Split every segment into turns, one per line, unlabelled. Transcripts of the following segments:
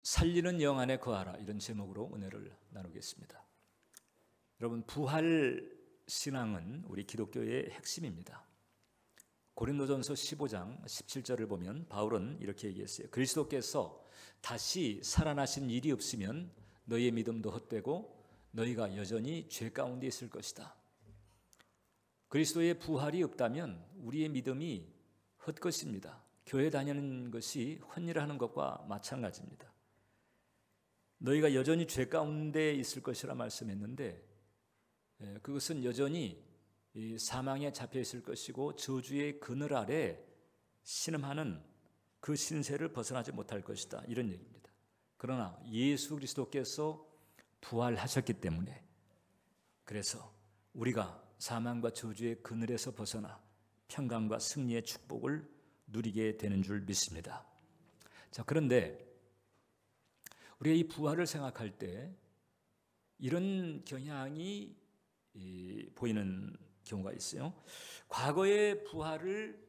살리는 영 안에 거하라, 이런 제목으로 은혜를 나누겠습니다. 여러분, 부활 신앙은 우리 기독교의 핵심입니다. 고린도전서 15장 17절을 보면 바울은 이렇게 얘기했어요. 그리스도께서 다시 살아나신 일이 없으면 너희의 믿음도 헛되고 너희가 여전히 죄 가운데 있을 것이다. 그리스도의 부활이 없다면 우리의 믿음이 헛것입니다. 교회 다니는 것이 헛일을 하는 것과 마찬가지입니다. 너희가 여전히 죄 가운데 있을 것이라 말씀했는데, 그것은 여전히 이 사망에 잡혀 있을 것이고 저주의 그늘 아래 신음하는 그 신세를 벗어나지 못할 것이다, 이런 얘기입니다. 그러나 예수 그리스도께서 부활하셨기 때문에, 그래서 우리가 사망과 저주의 그늘에서 벗어나 평강과 승리의 축복을 누리게 되는 줄 믿습니다. 자, 그런데 우리가 이 부활을 생각할 때 이런 경향이 보이는 경우가 있어요. 과거의 부활을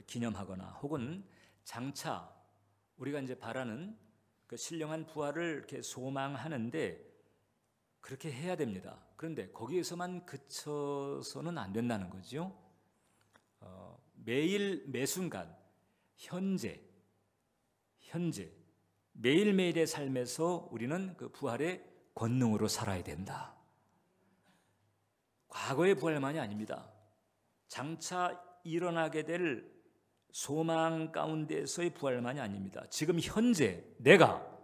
기념하거나 혹은 장차 우리가 이제 바라는 그 신령한 부활을 이렇게 소망하는데 그렇게 해야 됩니다. 그런데 거기에서만 그쳐서는 안 된다는 거죠. 매일 매순간 현재 매일매일의 삶에서 우리는 그 부활의 권능으로 살아야 된다. 과거의 부활만이 아닙니다. 장차 일어나게 될 소망 가운데서의 부활만이 아닙니다. 지금 현재 내가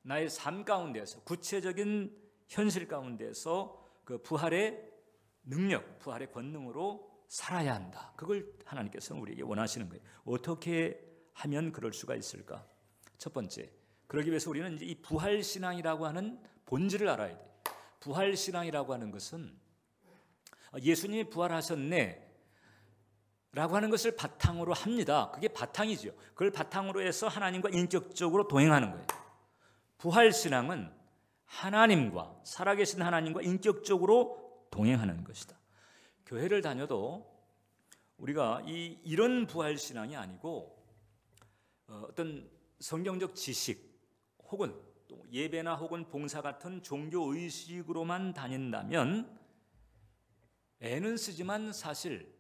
나의 삶 가운데서, 구체적인 현실 가운데서 그 부활의 능력, 부활의 권능으로 살아야 한다. 그걸 하나님께서는 우리에게 원하시는 거예요. 어떻게 하면 그럴 수가 있을까? 첫 번째, 그러기 위해서 우리는 이제 이 부활신앙이라고 하는 본질을 알아야 돼요. 부활신앙이라고 하는 것은 예수님이 부활하셨네 라고 하는 것을 바탕으로 합니다. 그게 바탕이죠. 그걸 바탕으로 해서 하나님과 인격적으로 동행하는 거예요. 부활신앙은 하나님과, 살아계신 하나님과 인격적으로 동행하는 것이다. 교회를 다녀도 우리가 이런 부활신앙이 아니고 어떤 성경적 지식 혹은 또 예배나 혹은 봉사 같은 종교 의식으로만 다닌다면 애는 쓰지만 사실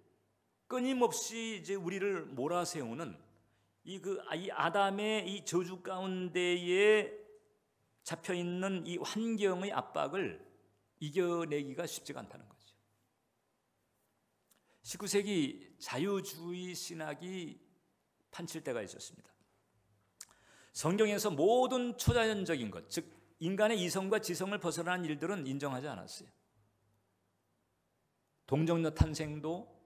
끊임없이 이제 우리를 몰아세우는 이 아담의 이 저주 가운데에 잡혀 있는 이 환경의 압박을 이겨내기가 쉽지가 않다는 거죠. 19세기 자유주의 신학이 판칠 때가 있었습니다. 성경에서 모든 초자연적인 것, 즉 인간의 이성과 지성을 벗어난 일들은 인정하지 않았어요. 동정녀 탄생도,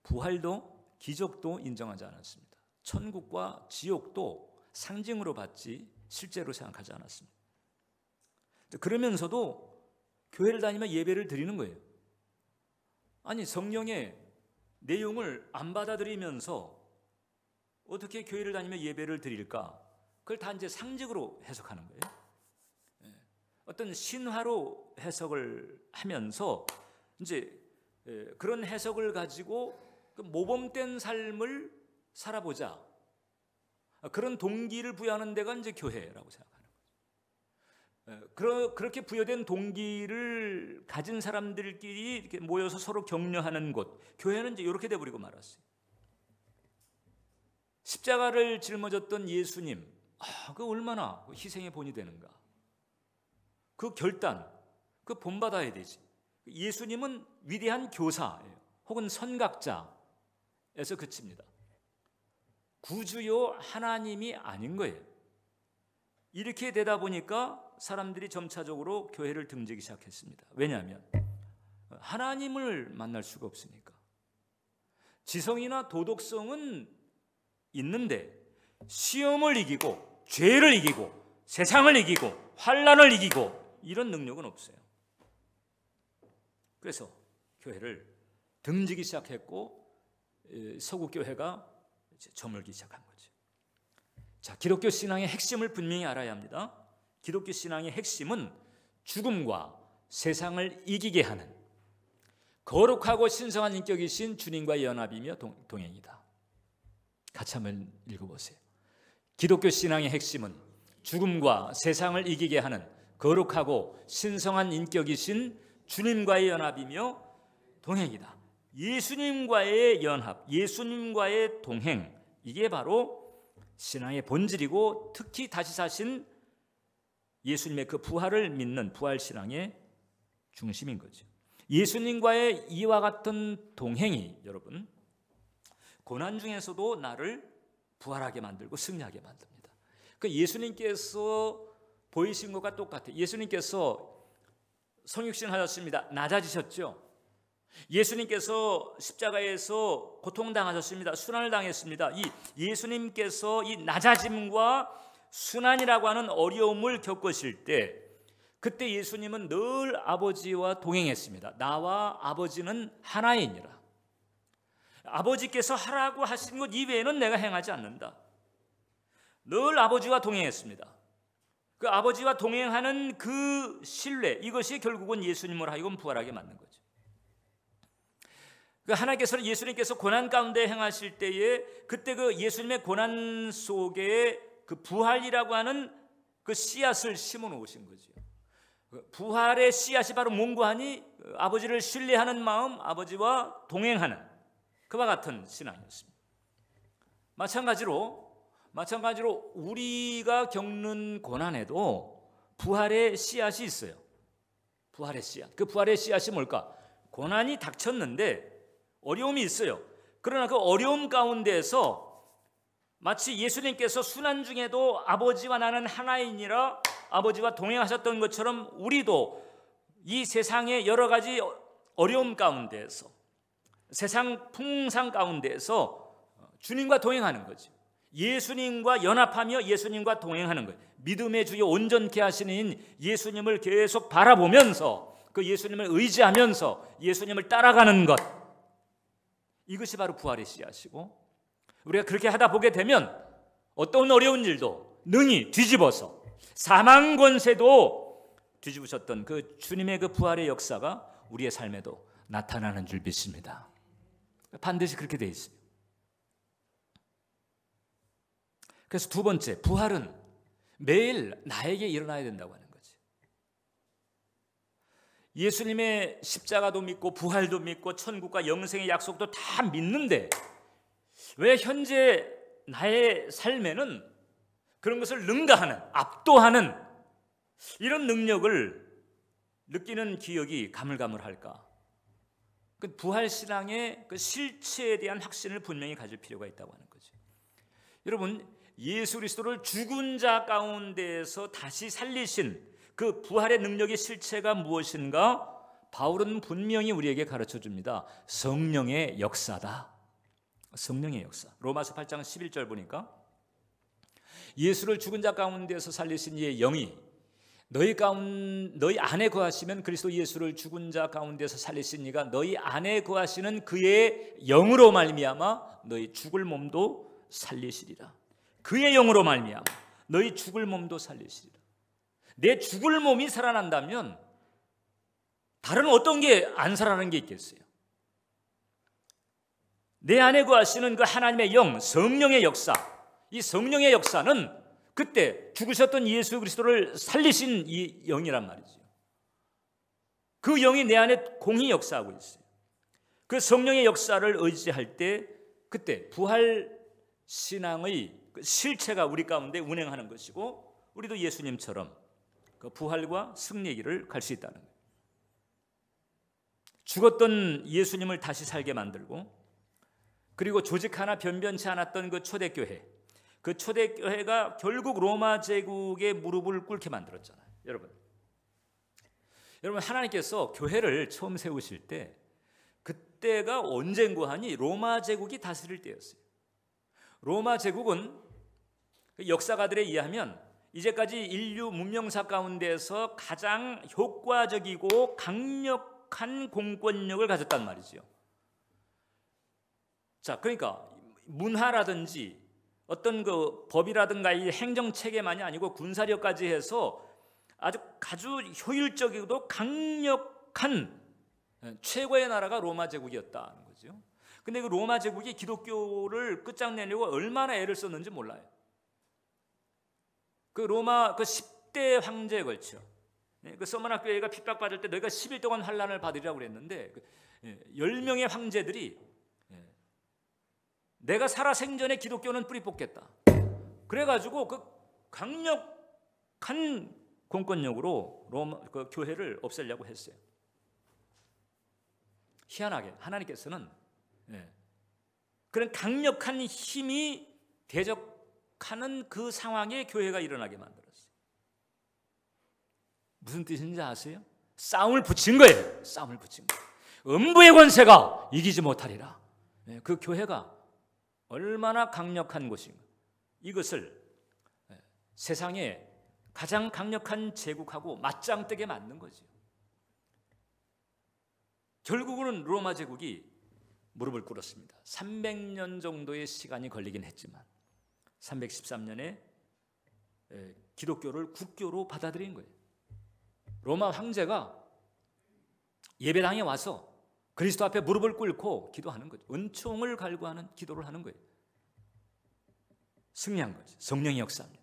부활도, 기적도 인정하지 않았습니다. 천국과 지옥도 상징으로 봤지 실제로 생각하지 않았습니다. 그러면서도 교회를 다니며 예배를 드리는 거예요. 아니, 성령의 내용을 안 받아들이면서 어떻게 교회를 다니며 예배를 드릴까? 그걸 다 이제 상징으로 해석하는 거예요. 어떤 신화로 해석을 하면서 이제 그런 해석을 가지고 모범된 삶을 살아보자, 그런 동기를 부여하는 데가 이제 교회라고 생각하는 거죠. 그렇게 부여된 동기를 가진 사람들끼리 이렇게 모여서 서로 격려하는 곳, 교회는 이제 이렇게 돼버리고 말았어요. 십자가를 짊어졌던 예수님, 그 얼마나 희생의 본이 되는가? 그 결단, 그 본받아야 되지. 예수님은 위대한 교사예요. 혹은 선각자에서 그칩니다. 구주요 하나님이 아닌 거예요. 이렇게 되다 보니까 사람들이 점차적으로 교회를 등지기 시작했습니다. 왜냐하면 하나님을 만날 수가 없으니까. 지성이나 도덕성은 있는데 시험을 이기고 죄를 이기고 세상을 이기고 환난을 이기고 이런 능력은 없어요. 그래서 교회를 등지기 시작했고 서구교회가 저물기 시작한 거죠. 자, 기독교 신앙의 핵심을 분명히 알아야 합니다. 기독교 신앙의 핵심은 죽음과 세상을 이기게 하는 거룩하고 신성한 인격이신 주님과의 연합이며 동행이다. 같이 한번 읽어보세요. 기독교 신앙의 핵심은 죽음과 세상을 이기게 하는 거룩하고 신성한 인격이신 주님과의 연합이며 동행이다. 예수님과의 연합, 예수님과의 동행, 이게 바로 신앙의 본질이고 특히 다시 사신 예수님의 그 부활을 믿는 부활신앙의 중심인 거죠. 예수님과의 이와 같은 동행이 여러분 고난 중에서도 나를 부활하게 만들고 승리하게 만듭니다. 그 예수님께서 보이신 것과 똑같아요. 예수님께서 성육신 하셨습니다. 낮아지셨죠. 예수님께서 십자가에서 고통당하셨습니다. 순환을 당했습니다. 이 예수님께서 이 낮아짐과 순환이라고 하는 어려움을 겪으실 때 그때 예수님은 늘 아버지와 동행했습니다. 나와 아버지는 하나이니라. 아버지께서 하라고 하신 것 이외에는 내가 행하지 않는다. 늘 아버지와 동행했습니다. 그 아버지와 동행하는 그 신뢰, 이것이 결국은 예수님을 하여금 부활하게 만든 거죠. 그 하나님께서는 예수님께서 고난 가운데 행하실 때에 그때 그 예수님의 고난 속에 그 부활이라고 하는 그 씨앗을 심어 놓으신 거죠. 부활의 씨앗이 바로 뭔고 하니 아버지를 신뢰하는 마음, 아버지와 동행하는 그와 같은 신앙이었습니다. 마찬가지로 우리가 겪는 고난에도 부활의 씨앗이 있어요. 부활의 씨앗. 그 부활의 씨앗이 뭘까? 고난이 닥쳤는데 어려움이 있어요. 그러나 그 어려움 가운데에서 마치 예수님께서 순환 중에도 아버지와 나는 하나이니라 아버지와 동행하셨던 것처럼 우리도 이 세상의 여러 가지 어려움 가운데에서 세상 풍상 가운데에서 주님과 동행하는 거죠. 예수님과 연합하며 예수님과 동행하는 거예요. 믿음의 주요 온전케 하시는 예수님을 계속 바라보면서 그 예수님을 의지하면서 예수님을 따라가는 것, 이것이 바로 부활의 씨앗이고 우리가 그렇게 하다 보게 되면 어떤 어려운 일도 능히 뒤집어서 사망 권세도 뒤집으셨던 그 주님의 그 부활의 역사가 우리의 삶에도 나타나는 줄 믿습니다. 반드시 그렇게 돼 있어요. 그래서 두 번째, 부활은 매일 나에게 일어나야 된다고 하는 거지. 예수님의 십자가도 믿고 부활도 믿고 천국과 영생의 약속도 다 믿는데 왜 현재 나의 삶에는 그런 것을 능가하는, 압도하는 이런 능력을 느끼는 기억이 가물가물할까? 그 부활신앙의 그 실체에 대한 확신을 분명히 가질 필요가 있다고 하는 거죠. 여러분, 예수 그리스도를 죽은 자 가운데에서 다시 살리신 그 부활의 능력의 실체가 무엇인가? 바울은 분명히 우리에게 가르쳐 줍니다. 성령의 역사다. 성령의 역사. 로마서 8장 11절 보니까 예수를 죽은 자 가운데서 살리신 이의 영이 너희 안에 거하시면 그리스도 예수를 죽은 자 가운데서 살리신 이가 너희 안에 거하시는 그의 영으로 말미암아 너희 죽을 몸도 살리시리라. 그의 영으로 말미암아 너희 죽을 몸도 살리시리라. 내 죽을 몸이 살아난다면 다른 어떤 게 안 살아나는 게 있겠어요? 내 안에 거하시는 그 하나님의 영, 성령의 역사, 이 성령의 역사는 그때 죽으셨던 예수 그리스도를 살리신 이 영이란 말이죠. 그 영이 내 안에 공히 역사하고 있어요. 그 성령의 역사를 의지할 때 그때 부활 신앙의 실체가 우리 가운데 운행하는 것이고 우리도 예수님처럼 그 부활과 승리의 길을 갈 수 있다는 거예요. 죽었던 예수님을 다시 살게 만들고 그리고 조직 하나 변변치 않았던 그 초대교회, 그 초대교회가 결국 로마 제국의 무릎을 꿇게 만들었잖아요. 여러분 하나님께서 교회를 처음 세우실 때 그때가 언젠고 하니 로마 제국이 다스릴 때였어요. 로마 제국은 역사가들에 의하면 이제까지 인류 문명사 가운데서 가장 효과적이고 강력한 공권력을 가졌단 말이죠. 자, 그러니까 문화라든지 어떤 그 법이라든가 이 행정 체계만이 아니고 군사력까지 해서 아주 효율적이고도 강력한 최고의 나라가 로마 제국이었다는 거죠. 근데 그 로마 제국이 기독교를 끝장내려고 얼마나 애를 썼는지 몰라요. 그 로마 그 10대 황제에 걸쳐 그 서머나 교회가 핍박받을 때 너희가 10일 동안 환난을 받으리라고 그랬는데 10명의 황제들이 내가 살아 생전에 기독교는 뿌리 뽑겠다. 그래가지고 그 강력한 공권력으로 로마 그 교회를 없애려고 했어요. 희한하게 하나님께서는 그런 강력한 힘이 대적하는 그 상황에 교회가 일어나게 만들었어요. 무슨 뜻인지 아세요? 싸움을 붙인 거예요. 싸움을 붙인 거예요. 음부의 권세가 이기지 못하리라. 그 교회가 얼마나 강력한 곳인가. 이것을 세상에 가장 강력한 제국하고 맞짱뜨게 만든 거죠. 결국은 로마 제국이 무릎을 꿇었습니다. 300년 정도의 시간이 걸리긴 했지만 313년에 기독교를 국교로 받아들인 거예요. 로마 황제가 예배당에 와서 그리스도 앞에 무릎을 꿇고 기도하는 거죠. 은총을 갈구하는 기도를 하는 거예요. 승리한 거죠. 성령의 역사입니다.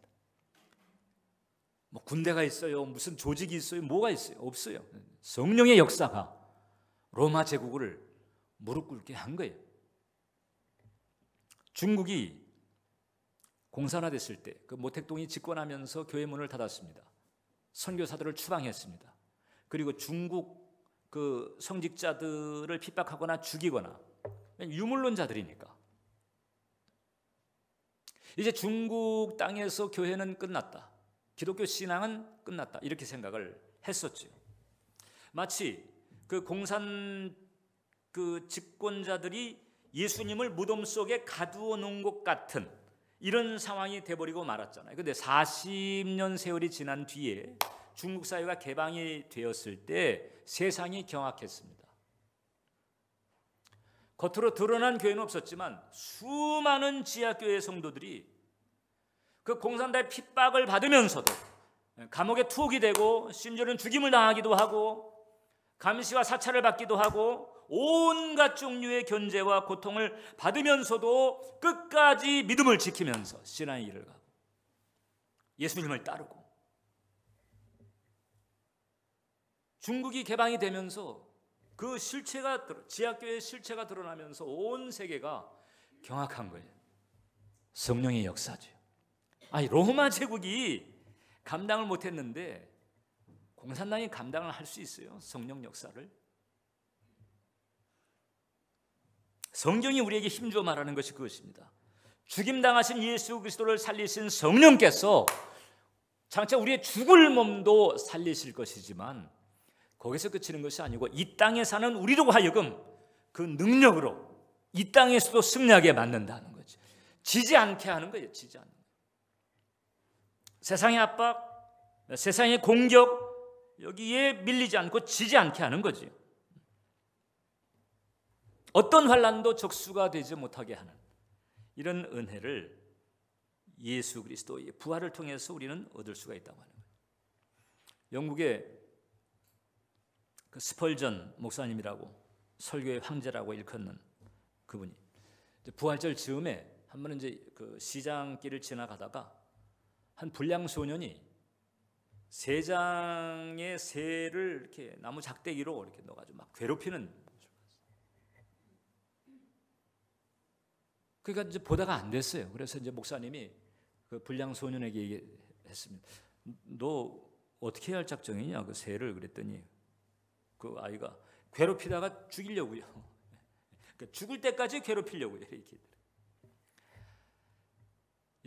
뭐 군대가 있어요, 무슨 조직이 있어요, 뭐가 있어요? 없어요. 성령의 역사가 로마 제국을 무릎 꿇게 한 거예요. 중국이 공산화됐을 때 그 모택동이 집권하면서 교회 문을 닫았습니다. 선교사들을 추방했습니다. 그리고 중국 그 성직자들을 핍박하거나 죽이거나, 유물론자들이니까 이제 중국 땅에서 교회는 끝났다, 기독교 신앙은 끝났다, 이렇게 생각을 했었죠. 마치 그 공산 그 집권자들이 예수님을 무덤 속에 가두어 놓은 것 같은 이런 상황이 돼버리고 말았잖아요. 그런데 40년 세월이 지난 뒤에 중국 사회가 개방이 되었을 때 세상이 경악했습니다. 겉으로 드러난 교회는 없었지만 수많은 지하교회 성도들이 그 공산당의 핍박을 받으면서도 감옥에 투옥이 되고 심지어는 죽임을 당하기도 하고 감시와 사찰을 받기도 하고 온갖 종류의 견제와 고통을 받으면서도 끝까지 믿음을 지키면서 신앙의 길을 가고 예수님을 따르고, 중국이 개방이 되면서 그 실체가 지하교회의 실체가 드러나면서 온 세계가 경악한 거예요. 성령의 역사죠. 아니, 로마 제국이 감당을 못했는데 공산당이 감당을 할 수 있어요? 성령 역사를? 성경이 우리에게 힘주어 말하는 것이 그것입니다. 죽임당하신 예수 그리스도를 살리신 성령께서 장차 우리의 죽을 몸도 살리실 것이지만 거기서 그치는 것이 아니고 이 땅에 사는 우리로 하여금 그 능력으로 이 땅에서도 승리하게 만든다는 거죠. 지지 않게 하는 거예요. 지지 않는 거예요. 세상의 압박, 세상의 공격, 여기에 밀리지 않고 지지 않게 하는 거죠. 어떤 환난도 적수가 되지 못하게 하는 이런 은혜를 예수 그리스도의 부활을 통해서 우리는 얻을 수가 있다고 하는 거예요. 영국의 그 스펄전 목사님이라고 설교의 황제라고 일컫는 그분이 부활절 즈음에 한 번은 이제 그 시장길을 지나가다가 한 불량 소년이 세 장의 새를 이렇게 나무 작대기로 이렇게 넣어가지고 막 괴롭히는 모습을 봤어요. 그러니까 이제 보다가 안 됐어요. 그래서 이제 목사님이 그 불량 소년에게 얘기했습니다. 너 어떻게 해야 할 작정이냐? 그 새를. 그랬더니 그 아이가 괴롭히다가 죽이려고요. 그러니까 죽을 때까지 괴롭히려고요. 이렇게.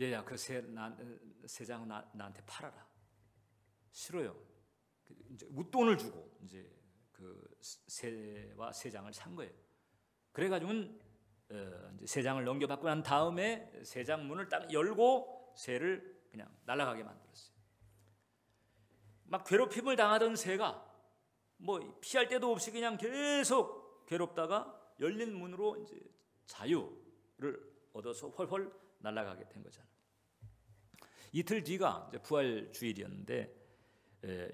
얘야, 그 새 장 나한테 팔아라. 싫어요. 이제 웃돈을 주고 이제 그 새와 새 장을 산 거예요. 그래가지고는 이제 새 장을 넘겨받고 난 다음에 새 장 문을 딱 열고 새를 그냥 날아가게 만들었어요. 막 괴롭힘을 당하던 새가 뭐 피할 데도 없이 그냥 계속 괴롭다가 열린 문으로 이제 자유를 얻어서 헐헐 날아가게 된 거잖아요. 이틀 뒤가 이제 부활 주일이었는데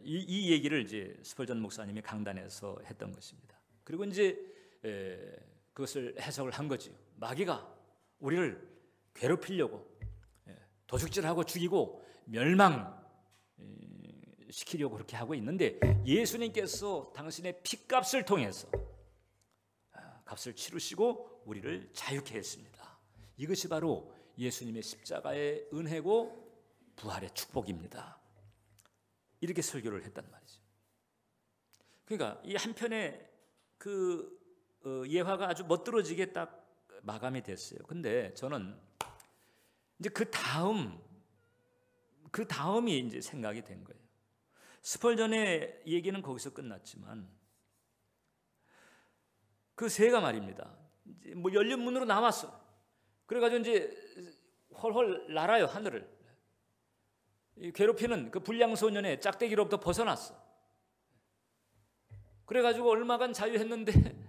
이 얘기를 이제 스펄전 목사님이 강단에서 했던 것입니다. 그리고 이제 그것을 해석을 한 거지요. 마귀가 우리를 괴롭히려고 도둑질하고 죽이고 멸망시키려고 그렇게 하고 있는데, 예수님께서 당신의 피값을 통해서 값을 치르시고 우리를 자유케 했습니다. 이것이 바로 예수님의 십자가의 은혜고 부활의 축복입니다. 이렇게 설교를 했단 말이죠. 그러니까 이 한편의 그 예화가 아주 멋들어지게 딱 마감이 됐어요. 근데 저는 이제 그 다음이 이제 생각이 된 거예요. 스펄전의 얘기는 거기서 끝났지만 그 새가 말입니다. 이제 뭐 열린 문으로 나왔어. 그래가지고 이제 헐헐 날아요, 하늘을. 괴롭히는 그 불량 소년의 짝대기로부터 벗어났어. 그래가지고 얼마간 자유했는데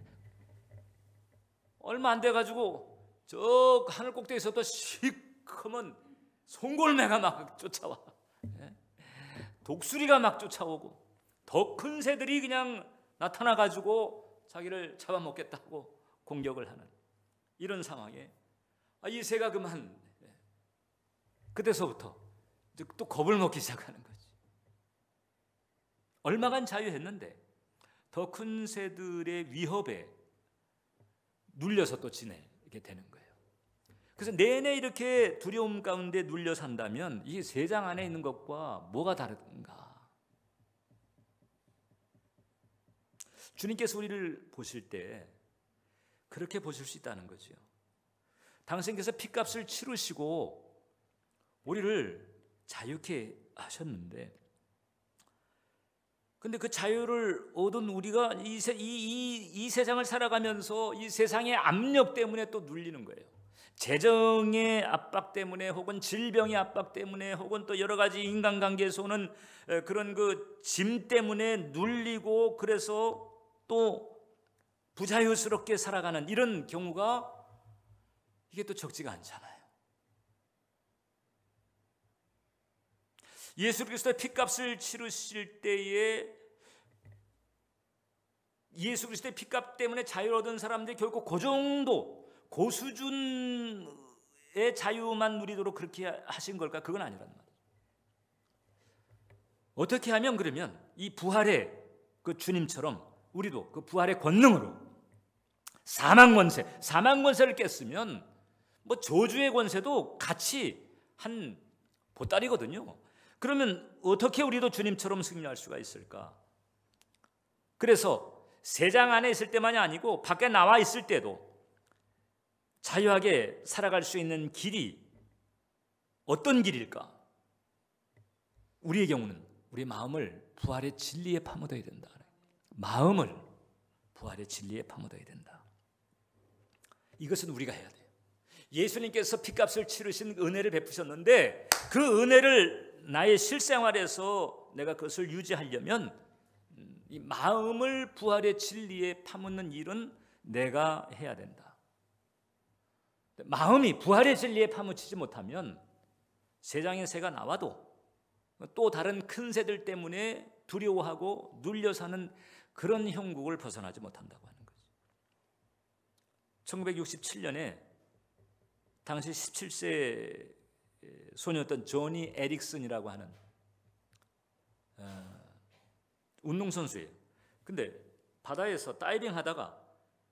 얼마 안 돼가지고 저 하늘 꼭대기에서부터 시커먼 송골매가 막 쫓아와. 독수리가 막 쫓아오고 더 큰 새들이 그냥 나타나가지고 자기를 잡아먹겠다고 공격을 하는 이런 상황에 이 새가 그만 그때서부터 또 겁을 먹기 시작하는 거지. 얼마간 자유했는데 더 큰 새들의 위협에 눌려서 또 지내게 되는 거예요. 그래서 내내 이렇게 두려움 가운데 눌려 산다면 이 세 장 안에 있는 것과 뭐가 다른가? 주님께서 우리를 보실 때 그렇게 보실 수 있다는 거죠. 당신께서 피값을 치르시고 우리를 자유케 하셨는데, 근데 그 자유를 얻은 우리가 이 세상을 살아가면서 이 세상의 압력 때문에 또 눌리는 거예요. 재정의 압박 때문에, 혹은 질병의 압박 때문에, 혹은 또 여러 가지 인간관계에서 오는 그런 그 짐 때문에 눌리고, 그래서 또 부자유스럽게 살아가는 이런 경우가 이게 또 적지가 않잖아요. 예수 그리스도의 피값을 치르실 때에 예수 그리스도의 피값 때문에 자유를 얻은 사람들이 결코 그 정도 고수준의 자유만 누리도록 그렇게 하신 걸까? 그건 아니란 말이에요. 어떻게 하면 그러면 이 부활의 그 주님처럼 우리도 그 부활의 권능으로 사망 권세를 깼으면 뭐 저주의 권세도 같이 한 보따리거든요. 그러면 어떻게 우리도 주님처럼 승리할 수가 있을까? 그래서 세 장 안에 있을 때만이 아니고 밖에 나와 있을 때도 자유하게 살아갈 수 있는 길이 어떤 길일까? 우리의 경우는 우리 마음을 부활의 진리에 파묻어야 된다. 마음을 부활의 진리에 파묻어야 된다. 이것은 우리가 해야 돼요. 예수님께서 피값을 치르신 은혜를 베푸셨는데 그 은혜를 나의 실생활에서 내가 그것을 유지하려면 이 마음을 부활의 진리에 파묻는 일은 내가 해야 된다. 마음이 부활의 진리에 파묻히지 못하면 세상의 새가 나와도 또 다른 큰 새들 때문에 두려워하고 눌려 사는 그런 형국을 벗어나지 못한다고 하는 거죠. 1967년에 당시 17세 소녀였던 조니 에릭슨이라고 하는 운동선수예요. 근데 바다에서 다이빙 하다가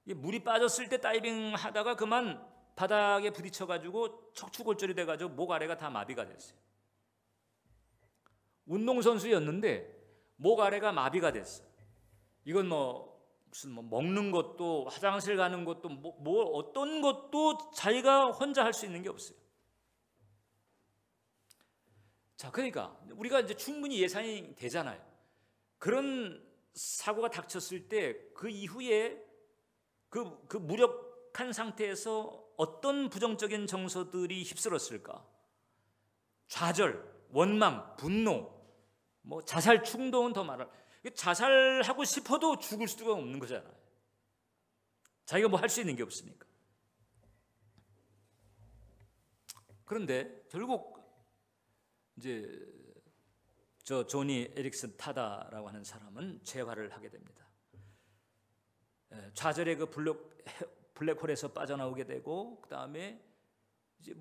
물이 빠졌을 때 다이빙 하다가 그만 바닥에 부딪혀가지고 척추골절이 돼가지고 목 아래가 다 마비가 됐어요. 운동선수였는데 목 아래가 마비가 됐어요. 이건 무슨 먹는 것도, 화장실 가는 것도, 어떤 것도 자기가 혼자 할 수 있는 게 없어요. 자, 그러니까 우리가 이제 충분히 예상이 되잖아요. 그런 사고가 닥쳤을 때 그 이후에 그 무력한 상태에서 어떤 부정적인 정서들이 휩쓸었을까? 좌절, 원망, 분노, 자살 충동은 더 말할. 자살하고 싶어도 죽을 수가 없는 거잖아요. 자기가 뭐 할 수 있는 게 없으니까. 그런데 결국 이제 저 조니 에릭슨 타다라고 하는 사람은 재활을 하게 됩니다. 좌절의 그 블랙홀에서 빠져나오게 되고, 그 다음에 이제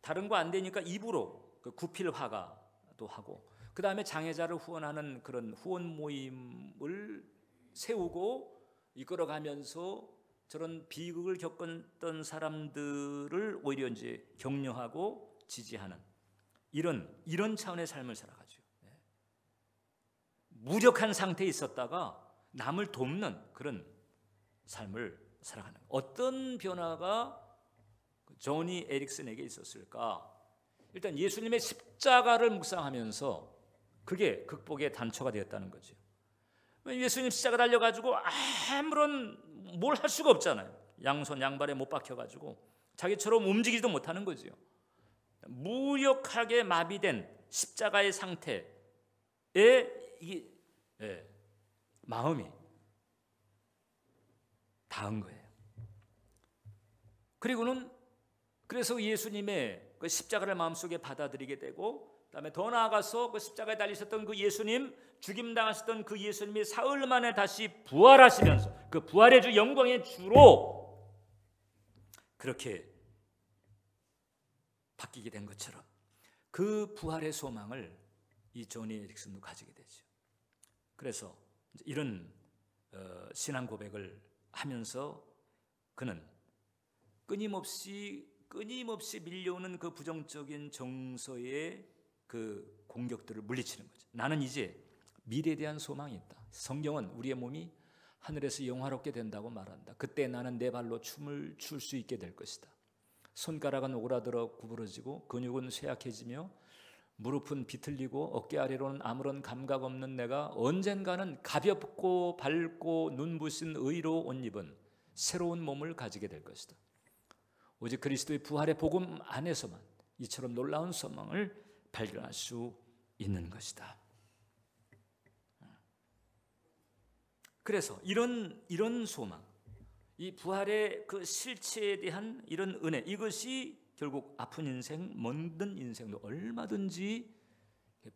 다른 거 안 되니까 입으로 그 구필화가도 하고, 그 다음에 장애자를 후원하는 그런 후원 모임을 세우고 이끌어가면서 저런 비극을 겪었던 사람들을 오히려 이제 격려하고 지지하는 이런 차원의 삶을 살아가죠. 무력한 상태에 있었다가 남을 돕는 그런 삶을 살아가는, 어떤 변화가 조니 에릭슨에게 있었을까? 일단 예수님의 십자가를 묵상하면서 그게 극복의 단초가 되었다는 거죠. 예수님 십자가 달려가지고 아무런 뭘 할 수가 없잖아요. 양손 양발에 못 박혀가지고 자기처럼 움직이지도 못하는 거죠. 무력하게 마비된 십자가의 상태에 이 마음이 닿은 거예요. 그리고는 그래서 예수님의 그 십자가를 마음속에 받아들이게 되고, 그다음에 더 나아가서 그 십자가에 달리셨던 그 예수님, 죽임당하셨던 그 예수님이 사흘 만에 다시 부활하시면서 그 부활의 주, 영광의 주로 그렇게 바뀌게 된 것처럼 그 부활의 소망을 이 조니 에릭슨도 가지게 되죠. 그래서 이런 신앙 고백을 하면서 그는 끊임없이 밀려오는 그 부정적인 정서의 그 공격들을 물리치는 거죠. 나는 이제 미래에 대한 소망이 있다. 성경은 우리의 몸이 하늘에서 영화롭게 된다고 말한다. 그때 나는 내 발로 춤을 출 수 있게 될 것이다. 손가락은 오그라들어 구부러지고 근육은 쇠약해지며 무릎은 비틀리고 어깨 아래로는 아무런 감각 없는 내가 언젠가는 가볍고 밝고 눈부신 의로 옷 입은 새로운 몸을 가지게 될 것이다. 오직 그리스도의 부활의 복음 안에서만 이처럼 놀라운 소망을 발견할 수 있는 것이다. 그래서 이런 소망, 이 부활의 그 실체에 대한 이런 은혜, 이것이 결국 아픈 인생, 먼든 인생도 얼마든지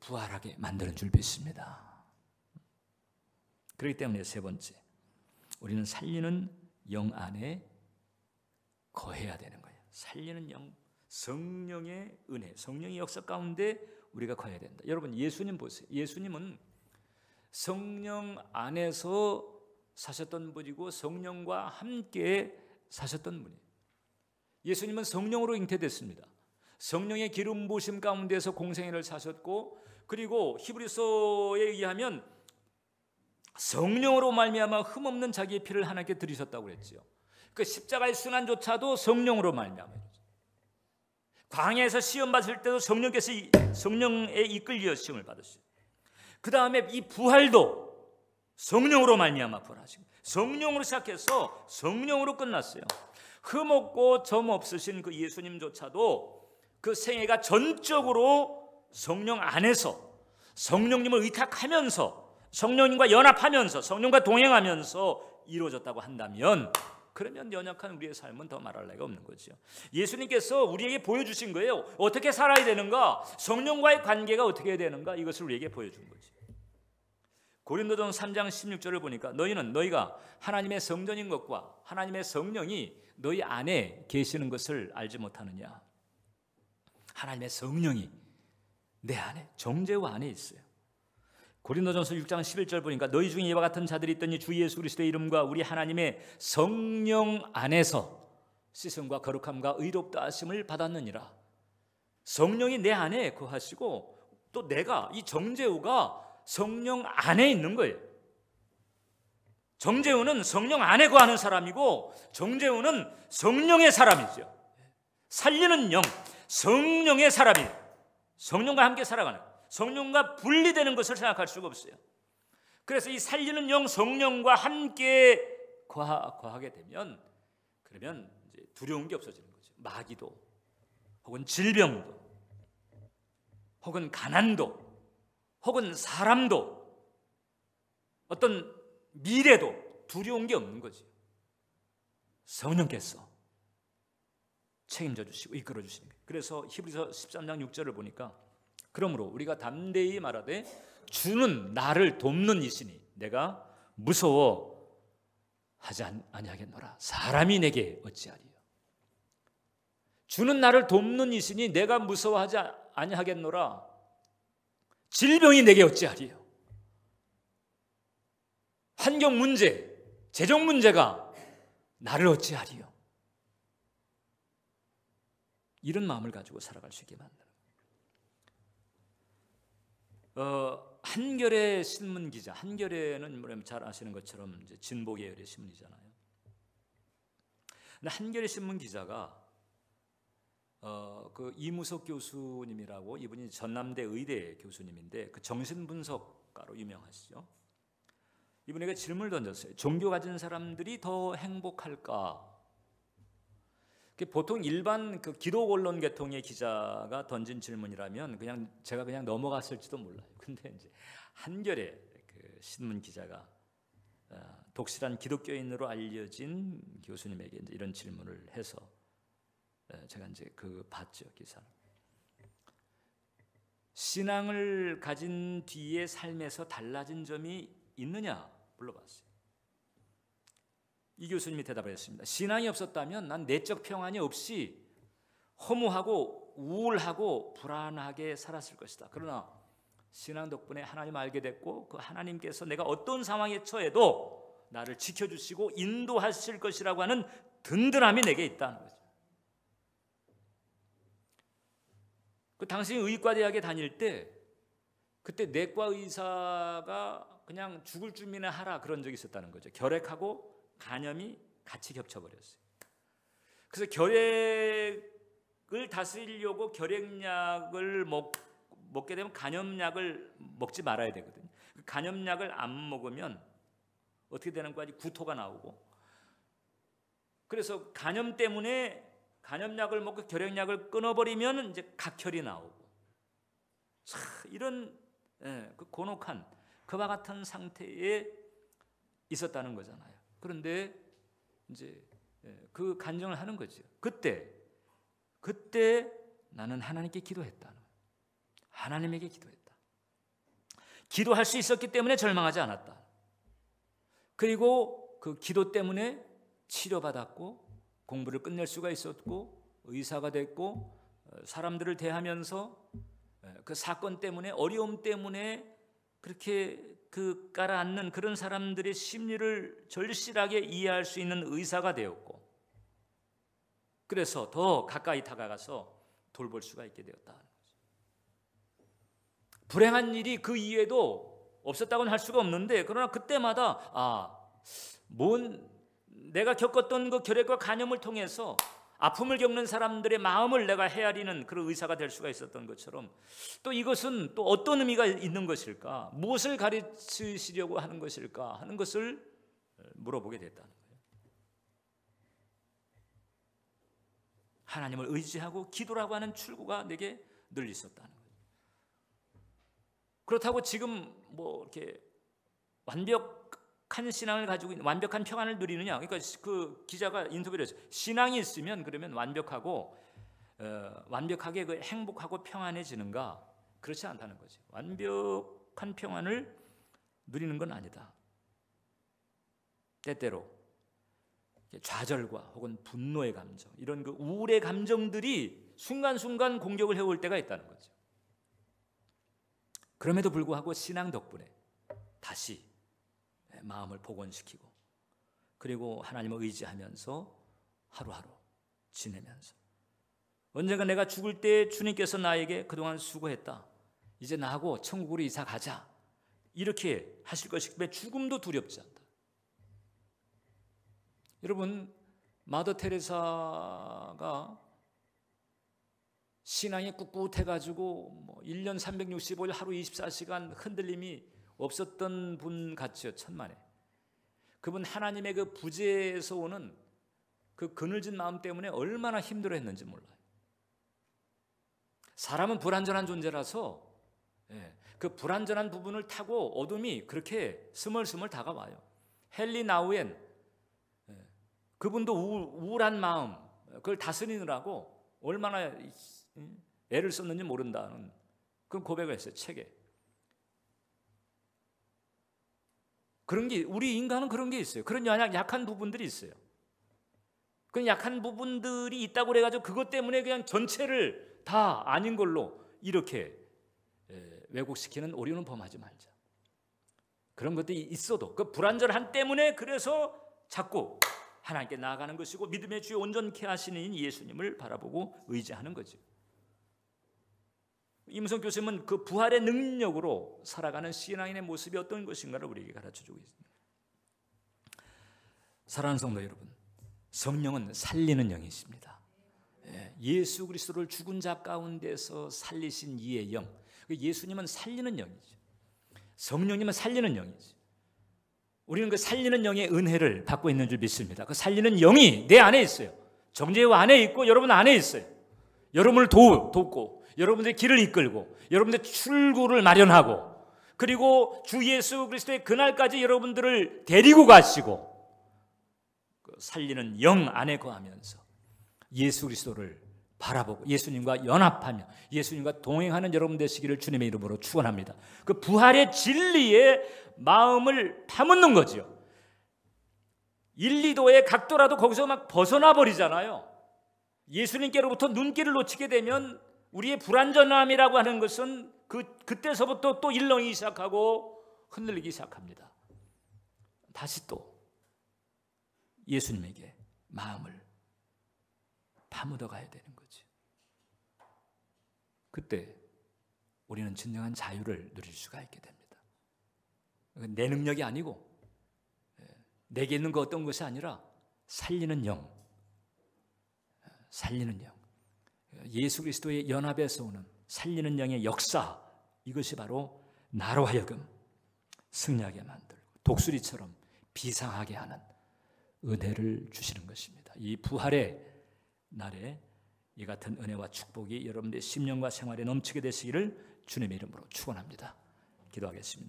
부활하게 만드는 줄 믿습니다. 그렇기 때문에 세 번째, 우리는 살리는 영 안에 거해야 되는 거예요. 살리는 영, 성령의 은혜, 성령의 역사 가운데 우리가 거해야 된다. 여러분, 예수님 보세요. 예수님은 성령 안에서 사셨던 분이고 성령과 함께 사셨던 분이에요. 예수님은 성령으로 잉태됐습니다. 성령의 기름 부으심 가운데서 공생애를 사셨고, 그리고 히브리서에 의하면 성령으로 말미암아 흠없는 자기의 피를 하나님께 드리셨다고 그랬죠. 그 십자가의 순환조차도 성령으로 말미암아. 광야에서 시험 받을 때도 성령에 이끌려 시험을 받으셨어요. 그 다음에 이 부활도 성령으로 말미암아 부활하시고, 성령으로 시작해서 성령으로 끝났어요. 흠없고 점 없으신 그 예수님조차도 그 생애가 전적으로 성령 안에서 성령님을 의탁하면서 성령님과 연합하면서 성령과 동행하면서 이루어졌다고 한다면, 그러면 연약한 우리의 삶은 더 말할 나위가 없는 거죠. 예수님께서 우리에게 보여주신 거예요. 어떻게 살아야 되는가, 성령과의 관계가 어떻게 해야 되는가, 이것을 우리에게 보여준 거죠. 고린도전서 3장 16절을 보니까 너희가 하나님의 성전인 것과 하나님의 성령이 너희 안에 계시는 것을 알지 못하느냐. 하나님의 성령이 내 안에, 정죄우 안에 있어요. 고린도전서 6장 11절 보니까 너희 중에 이와 같은 자들이 있더니 주 예수 그리스도의 이름과 우리 하나님의 성령 안에서 씻음과 거룩함과 의롭다 하심을 받았느니라. 성령이 내 안에 거하시고 또 내가, 이 정죄우가 성령 안에 있는 거예요. 정죄우는 성령 안에 거하는 사람이고 정죄우는 성령의 사람이죠. 살리는 영, 성령의 사람이에요. 성령과 함께 살아가는, 성령과 분리되는 것을 생각할 수가 없어요. 그래서 이 살리는 영, 성령과 함께 거하게 되면, 그러면 이제 두려운 게 없어지는 거죠. 마귀도, 혹은 질병도, 혹은 가난도, 혹은 사람도, 어떤 미래도 두려운 게 없는 거죠. 성령께서 책임져 주시고 이끌어 주시는 거예요. 그래서 히브리서 13장 6절을 보니까, 그러므로 우리가 담대히 말하되 주는 나를 돕는 이시니 내가 무서워하지 아니하겠노라. 사람이 내게 어찌하리요. 주는 나를 돕는 이시니 내가 무서워하지 아니하겠노라. 질병이 내게 어찌하리요. 환경 문제, 재정 문제가 나를 어찌하리요. 이런 마음을 가지고 살아갈 수 있게 만드는 한겨레 신문 기자, 한겨레는 잘 아시는 것처럼 이제 진보 계열의 신문이잖아요. 근데 한겨레 신문 기자가 그 이무석 교수님이라고, 이분이 전남대 의대 교수님인데 그 정신분석가로 유명하시죠. 이분에게 질문을 던졌어요. 종교 가진 사람들이 더 행복할까? 보통 일반 그 기독 언론 계통의 기자가 던진 질문이라면 제가 그냥 넘어갔을지도 몰라요. 근데 이제 한겨레 그 신문 기자가 독실한 기독교인으로 알려진 교수님에게 이제 이런 질문을 해서 제가 이제 봤죠, 기사를. 신앙을 가진 뒤에 삶에서 달라진 점이 있느냐 물어봤어요. 이 교수님이 대답을 했습니다. 신앙이 없었다면 난 내적 평안이 없이 허무하고 우울하고 불안하게 살았을 것이다. 그러나 신앙 덕분에 하나님 알게 됐고 그 하나님께서 내가 어떤 상황에 처해도 나를 지켜주시고 인도하실 것이라고 하는 든든함이 내게 있다는 거죠. 그 당시 의과대학에 다닐 때 그때 내과 의사가 그냥 죽을 준비나 하라 그런 적이 있었다는 거죠. 결핵하고 간염이 같이 겹쳐버렸어요. 그래서 결핵을 다스리려고 결핵약을 먹게 되면 간염약을 먹지 말아야 되거든요. 그 간염약을 안 먹으면 어떻게 되는 거야? 구토가 나오고. 그래서 간염 때문에 간염약을 먹고 결핵약을 끊어버리면 이제 각혈이 나오고. 이런 그 곤혹한 그와 같은 상태에 있었다는 거잖아요. 그런데 이제 그 간증을 하는 거죠. 그때 나는 하나님께 기도했다. 하나님에게 기도했다. 기도할 수 있었기 때문에 절망하지 않았다. 그리고 그 기도 때문에 치료받았고 공부를 끝낼 수가 있었고 의사가 됐고 사람들을 대하면서 그 사건 때문에 어려움 때문에 그렇게 가라앉는 그런 사람들의 심리를 절실하게 이해할 수 있는 의사가 되었고 그래서 더 가까이 다가가서 돌볼 수가 있게 되었다. 불행한 일이 그 이후에도 없었다고는 할 수가 없는데 그러나 그때마다 내가 겪었던 그 결핵과 간염을 통해서 아픔을 겪는 사람들의 마음을 내가 헤아리는 그런 의사가 될 수가 있었던 것처럼 또 이것은 또 어떤 의미가 있는 것일까? 무엇을 가르치시려고 하는 것일까? 하는 것을 물어보게 됐다는 거예요. 하나님을 의지하고 기도라고 하는 출구가 내게 늘 있었다는 거예요. 그렇다고 지금 이렇게 완벽한 신앙을 가지고 있는 완벽한 평안을 누리느냐? 그러니까 그 기자가 인터뷰를 했어요. 신앙이 있으면 그러면 완벽하게 그 행복하고 평안해지는가? 그렇지 않다는 거죠. 완벽한 평안을 누리는 건 아니다. 때때로 좌절과 혹은 분노의 감정, 이런 그 우울의 감정들이 순간순간 공격을 해올 때가 있다는 거죠. 그럼에도 불구하고 신앙 덕분에 다시 마음을 복원시키고 그리고 하나님을 의지하면서 하루하루 지내면서 언젠가 내가 죽을 때 주님께서 나에게 그동안 수고했다. 이제 나하고 천국으로 이사 가자. 이렇게 하실 것이기 때문에 죽음도 두렵지 않다. 여러분, 마더 테레사가 신앙이 꿋꿋해가지고 1년 365일 하루 24시간 흔들림이 없었던 분 같죠. 천만에. 그분 하나님의 그 부재에서 오는 그 그늘진 마음 때문에 얼마나 힘들어했는지 몰라요. 사람은 불완전한 존재라서 그 불완전한 부분을 타고 어둠이 그렇게 스멀스멀 다가와요. 헨리 나우엔 그분도 우울한 마음 그걸 다스리느라고 얼마나 애를 썼는지 모른다는 그런 고백을 했어요. 책에. 그런 게 우리 인간은 그런 게 있어요. 그런 약한 부분들이 있어요. 그런 약한 부분들이 있다고 그래가지고 그것 때문에 그냥 전체를 다 아닌 걸로 이렇게 왜곡시키는 오류는 범하지 말자. 그런 것들이 있어도 그 불완전함 때문에 그래서 자꾸 하나님께 나아가는 것이고 믿음의 주에 온전케 하시는 예수님을 바라보고 의지하는 거죠. 임성 교수님은 그 부활의 능력으로 살아가는 신앙인의 모습이 어떤 것인가를 우리에게 가르쳐주고 있습니다. 사랑하는 성도 여러분, 성령은 살리는 영이십니다. 예수 그리스도를 죽은 자 가운데서 살리신 이의 영, 예수님은 살리는 영이죠. 성령님은 살리는 영이죠. 우리는 그 살리는 영의 은혜를 받고 있는 줄 믿습니다. 그 살리는 영이 내 안에 있어요. 정재우 안에 있고 여러분 안에 있어요. 여러분을 돕고 여러분들의 길을 이끌고 여러분들의 출구를 마련하고 그리고 주 예수 그리스도의 그날까지 여러분들을 데리고 가시고 그 살리는 영 안에 거하면서 예수 그리스도를 바라보고 예수님과 연합하며 예수님과 동행하는 여러분 되시기를 주님의 이름으로 축원합니다. 그 부활의 진리에 마음을 파묻는 거죠. 1, 2도의 각도라도 거기서 막 벗어나 버리잖아요. 예수님께로부터 눈길을 놓치게 되면 우리의 불완전함이라고 하는 것은 그때서부터 또 일렁이기 시작하고 흔들리기 시작합니다. 다시 또 예수님에게 마음을 파묻어 가야 되는 거죠. 그때 우리는 진정한 자유를 누릴 수가 있게 됩니다. 내 능력이 아니고 내게 있는 거 어떤 것이 아니라 살리는 영, 살리는 영, 예수 그리스도의 연합에서 오는 살리는 영의 역사, 이것이 바로 나로 하여금 승리하게 만들고 독수리처럼 비상하게 하는 은혜를 주시는 것입니다. 이 부활의 날에 이 같은 은혜와 축복이 여러분들의 심령과 생활에 넘치게 되시기를 주님의 이름으로 축원합니다. 기도하겠습니다.